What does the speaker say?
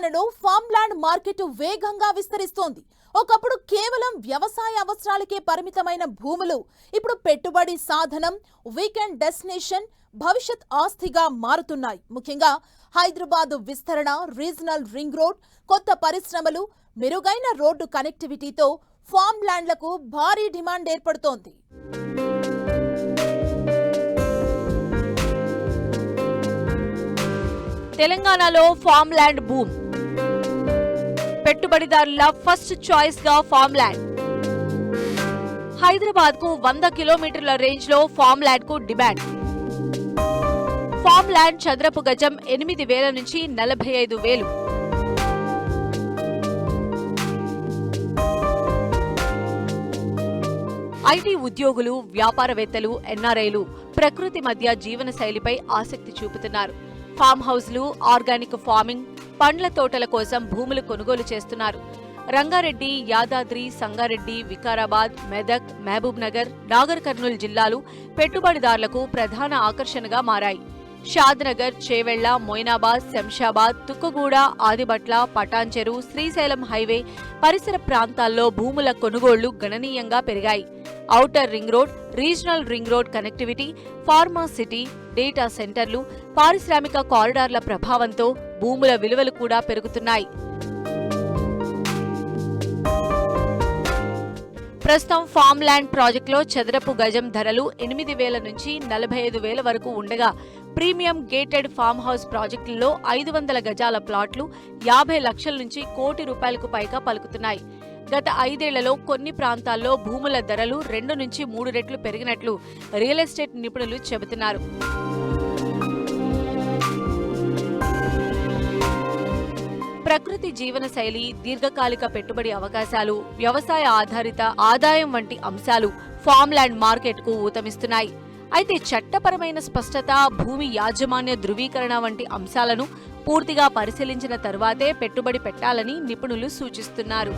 తెలంగాణలో farm land market వేగంగా విస్తరిస్తోంది. ఒకప్పుడు కేవలం వ్యవసాయ అవసరాలకే పరిమితమైన భూములు ఇప్పుడు పెట్టుబడి సాధనం, వీకెండ్ డెస్టినేషన్, భవిష్యత్ ఆస్తిగా మారుతున్నాయి. ముఖ్యంగా హైదరాబాద్ విస్తరణ, రీజనల్ రింగ్ రోడ్, కొత్త పరిశ్రమలు, మెరుగైన రోడ్డు కనెక్టివిటీతో ఫామ్ ల్యాండ్లకు భారీ డిమాండ్ ఏర్పడుతోంది. తెలంగాణలో ఫామ్ ల్యాండ్ బూమ్. పెట్టుబడిదారుల ఫస్ట్ చాయిస్ గా ఫామ్ ల్యాండ్. హైదరాబాద్ కు 100 కిలోమీటర్ల రేంజ్ లో ఫామ్ ల్యాండ్ కు డిమాండ్. ఫామ్ ల్యాండ్ చదరపు గజం 8,000 నుంచి 45,000. ఐటీ ఉద్యోగులు, వ్యాపారవేత్తలు, ఎన్ఆర్ఐలు ప్రకృతి మధ్య జీవన శైలిపై ఆసక్తి చూపుతున్నారు. ఫామ్ హౌస్లు, ఆర్గానిక్ ఫార్మింగ్, పండ్ల తోటల కోసం భూములు కొనుగోలు చేస్తున్నారు. రంగారెడ్డి, యాదాద్రి, సంగారెడ్డి, వికారాబాద్, మెదక్, మహబూబ్ నగర్, నాగర్ కర్నూల్ జిల్లాలు పెట్టుబడిదారులకు ప్రధాన ఆకర్షణగా మారాయి. షాద్నగర్, చేవెళ్ల, మొయినాబాద్, శంషాబాద్, తుక్కుగూడ, ఆదిబట్ల, పటాన్చెరు, శ్రీశైలం హైవే పరిసర ప్రాంతాల్లో భూముల కొనుగోళ్లు గణనీయంగా పెరిగాయి. Outer ring road, regional ring road connectivity, pharma city, data సెంటర్లు, పారిశ్రామిక కారిడార్ల ప్రభావంతో భూముల విలువలు కూడా పెరుగుతున్నాయి. ప్రస్తుతం ఫామ్ ల్యాండ్ ప్రాజెక్టులో చదరపు గజం ధరలు 8,000 నుంచి 45,000 వరకు ఉండగా, ప్రీమియం గేటెడ్ ఫామ్ హౌస్ ప్రాజెక్టుల్లో 500 గజాల ప్లాట్లు 50 లక్షల నుంచి ₹1 కోటి పైగా పలుకుతున్నాయి. గత 5 ఏళ్లలో కొన్ని ప్రాంతాల్లో భూముల ధరలు 2 నుంచి 3 రెట్లు పెరిగినట్లు రియల్ ఎస్టేట్ నిపుణులు చెబుతున్నారు. ప్రకృతి జీవన శైలి, దీర్ఘకాలిక పెట్టుబడి అవకాశాలు, వ్యవసాయ ఆధారిత ఆదాయం వంటి అంశాలు ఫామ్ ల్యాండ్ మార్కెట్కు ఊతమిస్తున్నాయి. అయితే చట్టపరమైన స్పష్టత, భూమి యాజమాన్య ధృవీకరణ వంటి అంశాలను పూర్తిగా పరిశీలించిన తర్వాతే పెట్టుబడి పెట్టాలని నిపుణులు సూచిస్తున్నారు.